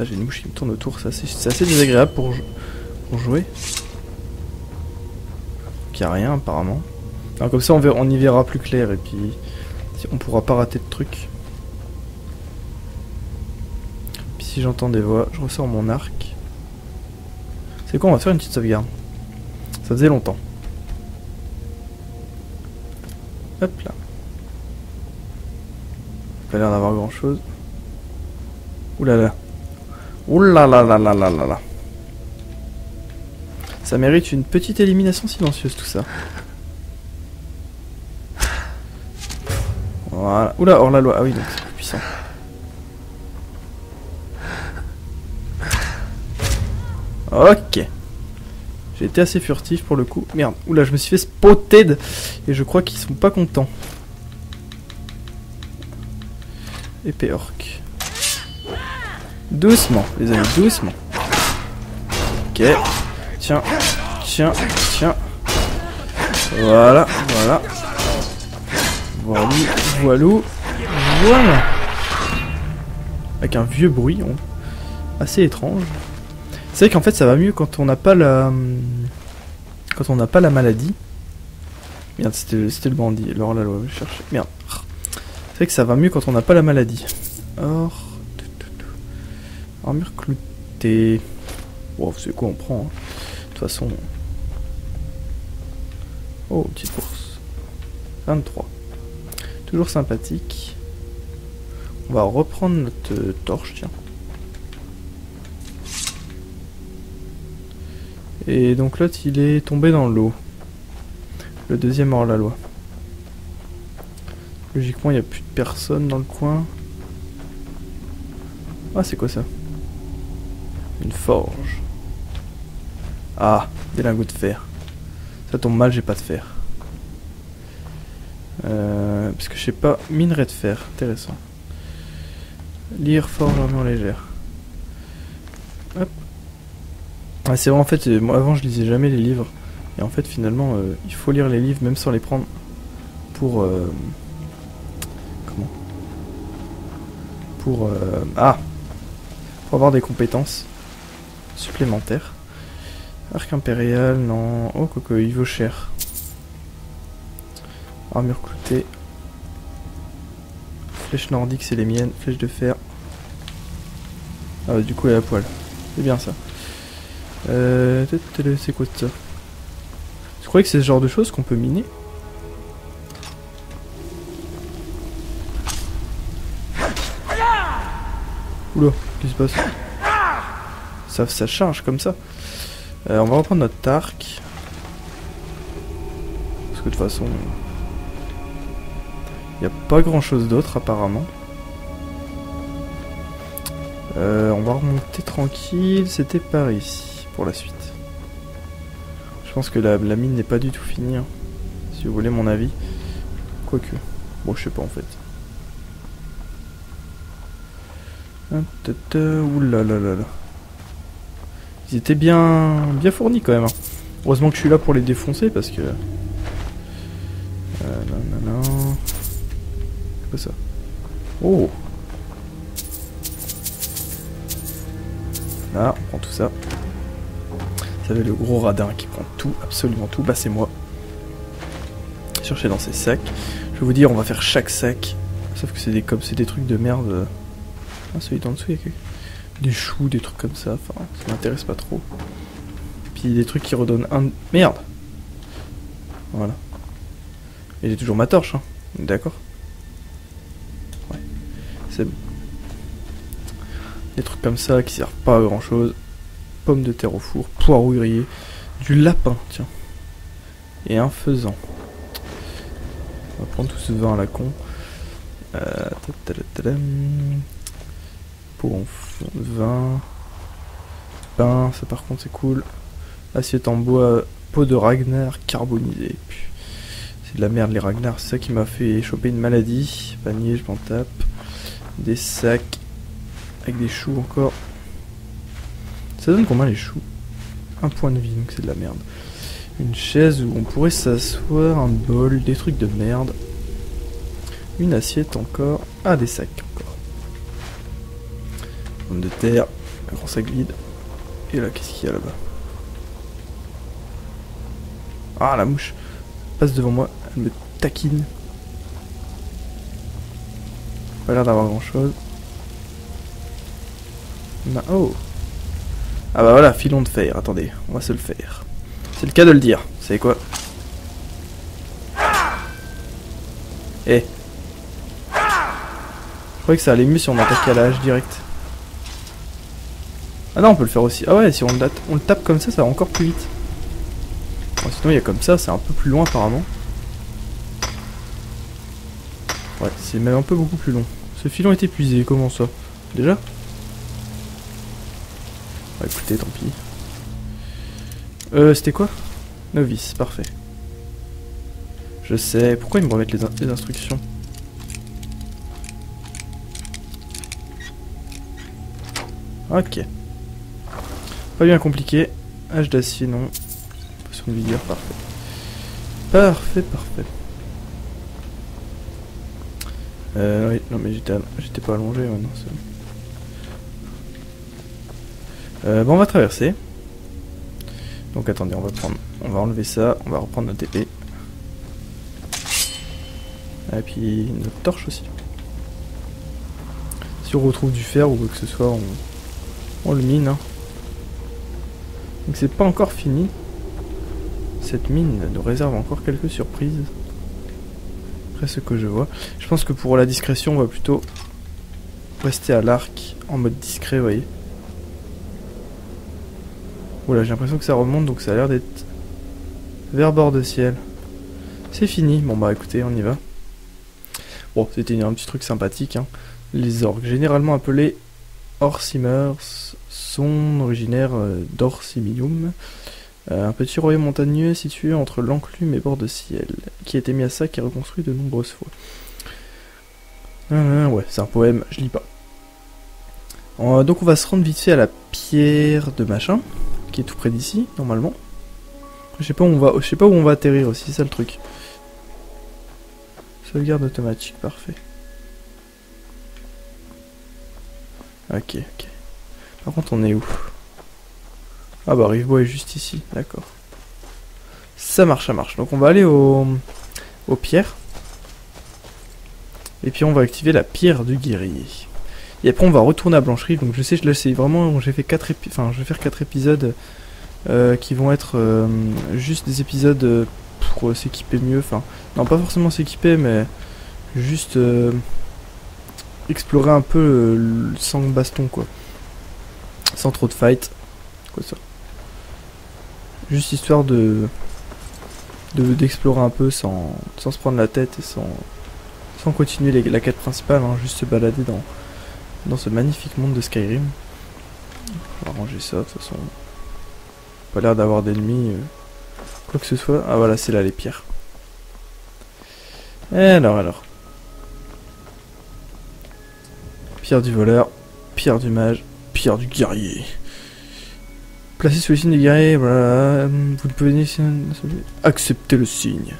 Ah, j'ai une mouche qui me tourne autour, c'est assez désagréable pour jouer. Il n'y a rien apparemment. Alors, comme ça on y verra plus clair et puis on pourra pas rater de trucs. Puis si j'entends des voix, je ressors mon arc. C'est quoi, on va faire une petite sauvegarde. Ça faisait longtemps. Hop là. Pas l'air d'avoir grand chose. Oulala. Oulala. Ça mérite une petite élimination silencieuse tout ça. Voilà. Oula, hors la loi. Ah oui, donc c'est plus puissant. Ok. J'ai été assez furtif pour le coup. Merde. Oula, je me suis fait spotted. Et je crois qu'ils sont pas contents. Épée orc. Doucement, les amis, doucement. Ok. Tiens. Voilà. Voilà. Avec un vieux bruit assez étrange. C'est vrai qu'en fait ça va mieux quand on n'a pas la maladie. Merde, c'était le bandit. Alors là, je cherchais. Merde. C'est vrai que ça va mieux quand on n'a pas la maladie. Or. Armure cloutée. Wow, c'est quoi on prend hein. De toute façon. Oh, petite bourse. 23. Toujours sympathique. On va reprendre notre torche, tiens. Et donc l'autre il est tombé dans l'eau. Le deuxième hors la loi. Logiquement il n'y a plus de personne dans le coin. Ah c'est quoi ça? Une forge. Ah, des lingots de fer. Ça tombe mal, j'ai pas de fer. Parce que je sais pas, minerai de fer, intéressant. Lire forge armure légère. Hop. Ah, c'est vrai en fait, moi avant je lisais jamais les livres. Et en fait finalement il faut lire les livres même sans les prendre pour... comment? Pour avoir des compétences supplémentaires. Arc impérial, non. Oh, coco, il vaut cher. Armure cloutée. Flèche nordique, c'est les miennes. Flèche de fer. Ah, du coup, elle est à poil. C'est bien ça. C'est quoi ça? Je croyais que c'est ce genre de choses qu'on peut miner. Oula, qu'est-ce qui se passe? Ça charge comme ça. On va reprendre notre arc. Parce que de toute façon... il n'y a pas grand chose d'autre apparemment. On va remonter tranquille. C'était par ici pour la suite. Je pense que la mine n'est pas du tout finie. Hein, si vous voulez mon avis. Quoique. Bon, je sais pas en fait. Oulalala. Ils étaient bien fournis quand même. Hein. Heureusement que je suis là pour les défoncer parce que... non. C'est quoi ça? Oh! Là, on prend tout ça. Vous savez, le gros radin qui prend tout, absolument tout. Bah, c'est moi. Chercher dans ces sacs. Je vais vous dire, on va faire chaque sac. Sauf que c'est des trucs de merde. Ah, celui d'en dessous, il y a des choux, des trucs comme ça. Enfin, ça m'intéresse pas trop. Puis des trucs qui redonnent un... Merde! Voilà. Et j'ai toujours ma torche, hein. D'accord? Ouais. C'est bon. Des trucs comme ça qui servent pas à grand chose. Pommes de terre au four, poireaux grillés, du lapin, tiens. Et un faisan. On va prendre tout ce vin à la con. Pot en fond de vin. Pain, ça par contre c'est cool. Assiette en bois, pot de Ragnar carbonisé. C'est de la merde les Ragnar, c'est ça qui m'a fait choper une maladie. Panier, je m'en tape. Des sacs. Avec des choux encore. Ça donne combien les choux? Un point de vie, donc c'est de la merde. Une chaise où on pourrait s'asseoir, un bol, des trucs de merde. Une assiette encore. Ah, des sacs encore. Pommes de terre. Un grand sac vide. Et là, qu'est-ce qu'il y a là-bas? Ah, la mouche passe devant moi, elle me taquine. Pas l'air d'avoir grand chose. Oh. Ah bah voilà, filon de fer, attendez, on va se le faire. C'est le cas de le dire, vous savez quoi? Eh. Je croyais que ça allait mieux si on attaquait à la hache direct. Ah non, on peut le faire aussi. Ah ouais, si on le tape comme ça va encore plus vite. Bon, sinon il y a comme ça, c'est un peu plus loin apparemment. Ouais, c'est même un peu beaucoup plus long. Ce filon est épuisé, comment ça? Déjà? Bah écoutez, tant pis. C'était quoi? Novice, parfait. Je sais, pourquoi ils me remettent les instructions? Ok. Pas bien compliqué. Hache d'acier, non. Potion de vigueur, parfait. Parfait, parfait. Oui, non mais j'étais pas allongé, ouais, non, c'est... bon, on va traverser. Donc attendez, on va enlever ça, on va reprendre notre épée. Et puis notre torche aussi. Si on retrouve du fer ou quoi que ce soit, on le mine. Hein. Donc c'est pas encore fini. Cette mine nous réserve encore quelques surprises. Après ce que je vois. Je pense que pour la discrétion, on va plutôt rester à l'arc en mode discret, vous voyez. Oula, j'ai l'impression que ça remonte, donc ça a l'air d'être vers bord de ciel. C'est fini. Bon bah écoutez, on y va. Bon, c'était un petit truc sympathique. Hein. Les orques, généralement appelés Orsimers, sont originaires d'Orsimilium, un petit royaume montagneux situé entre l'enclume et bord de ciel, qui a été mis à sac et reconstruit de nombreuses fois. Ouais, c'est un poème, je lis pas. Donc on va se rendre vite fait à la pierre de machin, qui est tout près d'ici, normalement. Je sais pas où on va atterrir aussi, c'est ça le truc. Sauvegarde automatique, parfait. Ok, ok. Par contre, on est où? Ah bah, Rivebois est juste ici, d'accord. Ça marche, ça marche. Donc on va aller aux pierres. Et puis on va activer la pierre du guerrier. Et après on va retourner à Blancherie. Donc je sais, là c'est vraiment... J'ai fait 4 épisodes... Enfin, je vais faire 4 épisodes qui vont être juste des épisodes pour s'équiper mieux. Enfin, non, pas forcément s'équiper, mais juste explorer un peu sans baston, quoi. Sans trop de fight. Quoi ça? Juste histoire d'explorer un peu sans se prendre la tête et sans continuer la quête principale, hein, juste se balader dans ce magnifique monde de Skyrim. On va ranger ça, de toute façon. Pas l'air d'avoir d'ennemis, quoi que ce soit. Ah voilà, c'est là les pierres. Alors. Pierre du voleur, pierre du mage, pierre du guerrier. Placez sous le signe du guerrier, voilà. Vous ne pouvez ni accepter le signe.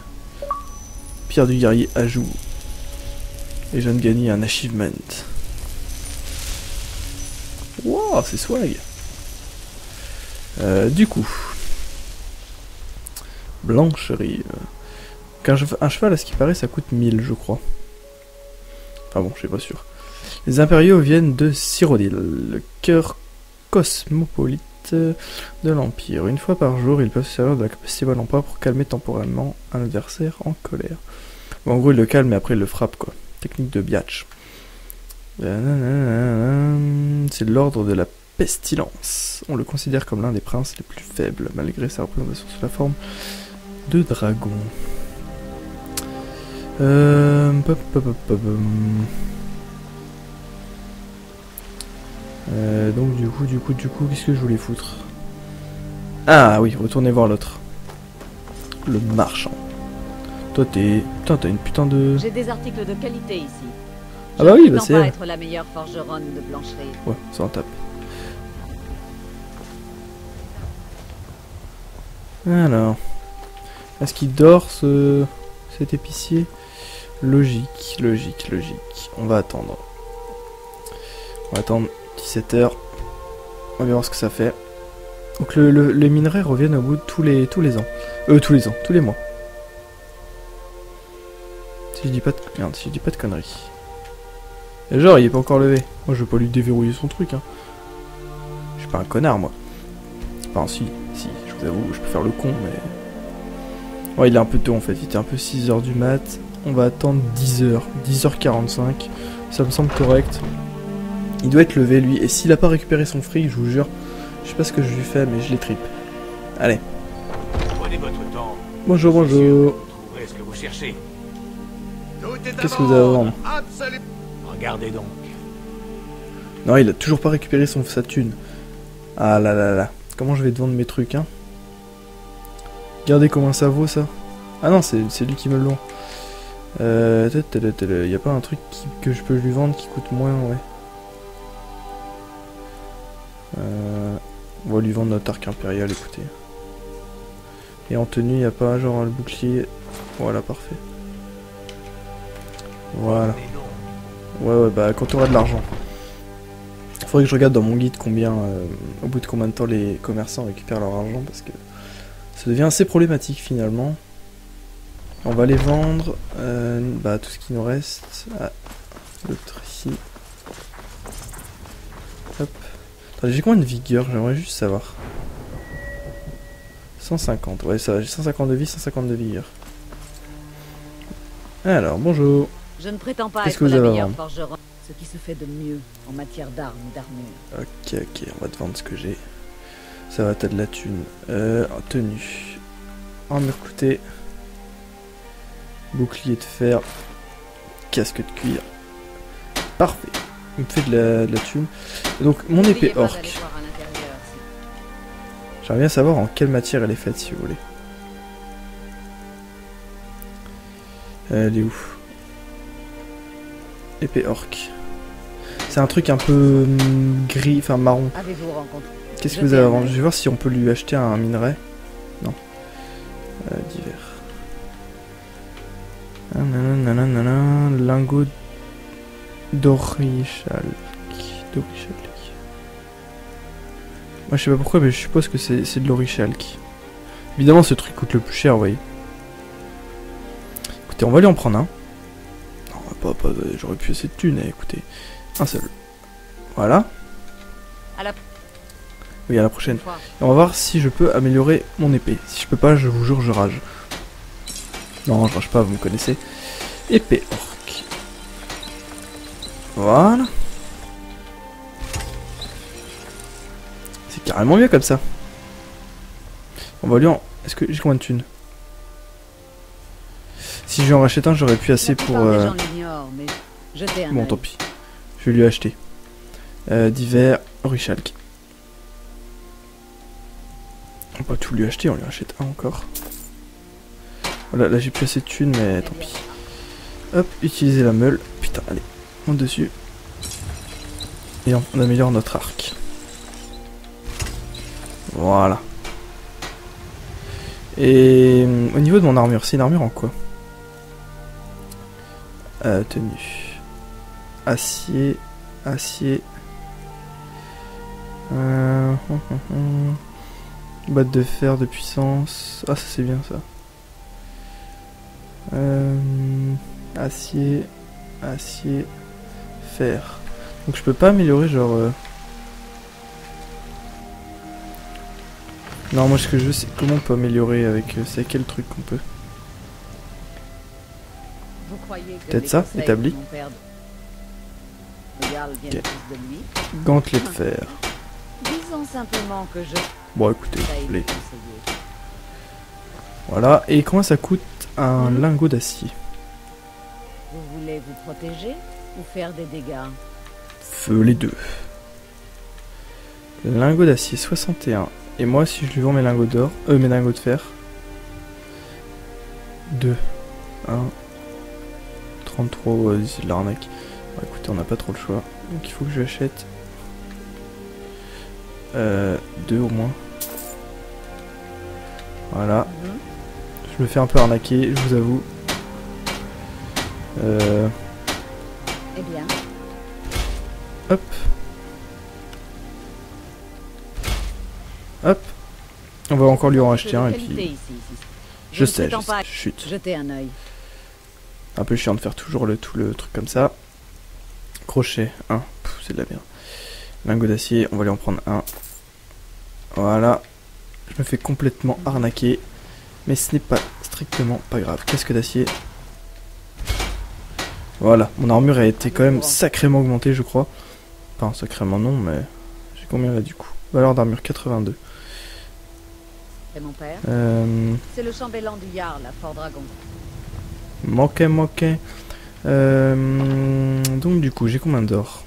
Pierre du guerrier à jour. Et je viens de gagner un achievement. Wow, c'est swag. Du coup. Blancherie. Un cheval, à ce qui paraît, ça coûte 1000, je crois. Ah bon, je suis pas sûr. Les impériaux viennent de Cyrodiil, le cœur cosmopolite de l'Empire. Une fois par jour, ils peuvent se servir de la capacité de l'empereur pour calmer temporairement un adversaire en colère. Bon, en gros, il le calme et après il le frappe, quoi. Technique de biatch. C'est l'ordre de la pestilence. On le considère comme l'un des princes les plus faibles, malgré sa représentation sous la forme de dragon. Donc du coup, qu'est-ce que je voulais foutre? Ah oui, retournez voir l'autre. Le marchand. Toi t'es... Putain, t'as une putain de... J'ai des articles de qualité ici. Ah bah oui, bah c'est pas elle. être la meilleure forgeronne de Blancherie. Ouais, ça en tape. Alors... Est-ce qu'il dort, cet épicier? Logique. On va attendre. 17 h. On va voir ce que ça fait. Donc les minerais reviennent au bout de tous les ans. Tous les mois. Si je dis pas de... Merde, si je dis pas de conneries. Et genre, il est pas encore levé. Moi, je vais pas lui déverrouiller son truc, hein. Je suis pas un connard, moi. Enfin, si, je vous avoue, je peux faire le con, mais... Ouais, il est un peu tôt, en fait. Il était un peu 6h du mat. On va attendre 10h. 10h45. Ça me semble correct. Il doit être levé, lui. Et s'il a pas récupéré son fric, je vous jure, je sais pas ce que je lui fais, mais je les tripe. Allez. Prenez votre temps. Bonjour, bonjour. Vous trouverez ce que vous cherchez. Qu'est-ce que vous avez à vendre? Regardez donc. Non, il a toujours pas récupéré sa thune. Ah là là là. Comment je vais te vendre mes trucs, hein? Regardez comment ça vaut, ça. Ah non, c'est lui qui me le vend. Y a pas un truc que je peux lui vendre qui coûte moins, ouais. On va lui vendre notre arc impérial, écoutez. Et en tenue, y a pas genre le bouclier. Voilà, parfait. Voilà. Ouais, bah quand on aura de l'argent. Faudrait que je regarde dans mon guide combien, au bout de combien de temps les commerçants récupèrent leur argent, parce que ça devient assez problématique finalement. On va les vendre, bah tout ce qui nous reste. Ah, l'autre ici. Hop. Attendez, j'ai combien de vigueur? J'aimerais juste savoir. 150, ouais ça va, j'ai 150 de vie, 150 de vigueur. Alors, bonjour. Je ne prétends pas Qu'est-ce être que vous la avez à meilleure vendre? forgeronne. Ce qui se fait de mieux en matière d'armes et d'armure. Ok, on va te vendre ce que j'ai. Ça va, t'as de la thune. Tenue. Armure cloutée. Bouclier de fer. Casque de cuir. Parfait. Il me fait de la thune. Donc, mon épée orc. J'aimerais bien savoir en quelle matière elle est faite, si vous voulez. Elle est où? Épée orc. C'est un truc un peu gris, enfin marron. Qu'est-ce que vous avez à vendre? Je vais voir si on peut lui acheter un minerai. Non. Divers. Lingot d'orichalque. Moi je sais pas pourquoi, mais je suppose que c'est de l'orichalque. Évidemment, ce truc coûte le plus cher, vous voyez. Écoutez, on va lui en prendre un. Non, pas j'aurais pu assez de thunes, écoutez. Un seul. Voilà. Oui, à la prochaine. Et on va voir si je peux améliorer mon épée. Si je peux pas, je vous jure, je rage. Non, je rage pas, vous me connaissez. Épée orc. Voilà. C'est carrément mieux comme ça. On va lui en... Est-ce que j'ai combien de thunes? Si je lui en rachète un, j'aurais pu assez pour... Bon, tant pis. Je vais lui acheter. Divers, orichalque. On va tout lui acheter, on lui achète un encore. Voilà, là j'ai plus assez de thunes, mais tant pis. Hop, utiliser la meule. Putain, allez, monte dessus. Et on améliore notre arc. Voilà. Et au niveau de mon armure, c'est une armure en quoi? Tenue. Acier. Boîte de fer de puissance. Ah, ça c'est bien ça. Acier. Fer. Donc je peux pas améliorer genre... Non, moi ce que je veux c'est comment on peut améliorer avec... c'est quel truc qu'on peut. Peut-être ça, établi. Okay. Gantelet de fer. Disons simplement que je... Bon écoutez, les... Voilà, et comment ça coûte un lingot d'acier? Vous voulez vous protéger ou faire des dégâts? Les deux. Lingot d'acier 61. Et moi si je lui vends mes lingots d'or, mes lingots de fer. 2. 1. 33, c'est de l'arnaque. Bon, écoutez, on n'a pas trop le choix. Donc il faut que je achète 2 au moins. Voilà. Je me fais un peu arnaquer, je vous avoue. Eh bien. Hop. Hop. On va encore lui en acheter un et Qualité puis... ici. Je ne sais, prétends pas chut. jeter un œil. Un peu chiant de faire toujours tout le truc comme ça. Crochet, 1. C'est de la merde. Lingot d'acier, on va lui en prendre un. Voilà. Je me fais complètement arnaquer. Mais ce n'est pas strictement pas grave. Casque d'acier. Voilà. Mon armure a été quand même sacrément augmentée, je crois. Enfin, sacrément non, mais... J'ai combien là du coup? Valeur d'armure 82. Et mon père Euh... C'est le chambellan du Jarl à Fort Dragon. Moquet. Donc du coup, j'ai combien d'or?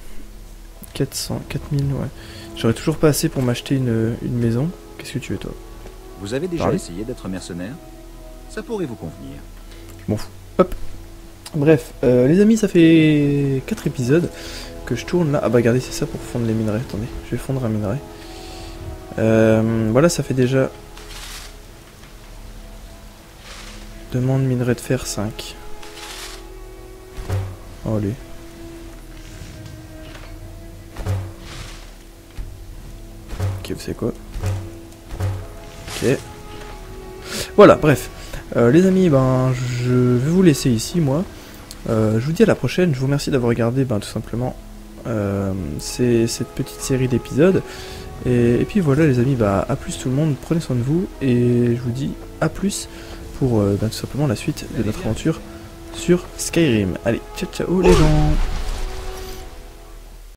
400, 4000, ouais. J'aurais toujours pas assez pour m'acheter une maison. Qu'est-ce que tu veux, toi? Vous avez déjà Parlez. essayé d'être mercenaire? Ça pourrait vous convenir. Je m'en fous. Hop. Bref, les amis, ça fait 4 épisodes que je tourne là. Ah bah regardez, c'est ça pour fondre les minerais. Attendez, je vais fondre un minerai. Voilà, ça fait déjà... Demande minerai de fer 5. Oh, allez. Ok, vous savez quoi? Ok. Voilà, bref. Les amis, ben, je vais vous laisser ici, moi. Je vous dis à la prochaine. Je vous remercie d'avoir regardé, ben, tout simplement, cette petite série d'épisodes. Et puis voilà, les amis, bah, à plus tout le monde. Prenez soin de vous. Et je vous dis à plus pour ben, tout simplement la suite de notre aventure sur Skyrim. Allez, ciao ciao les gens!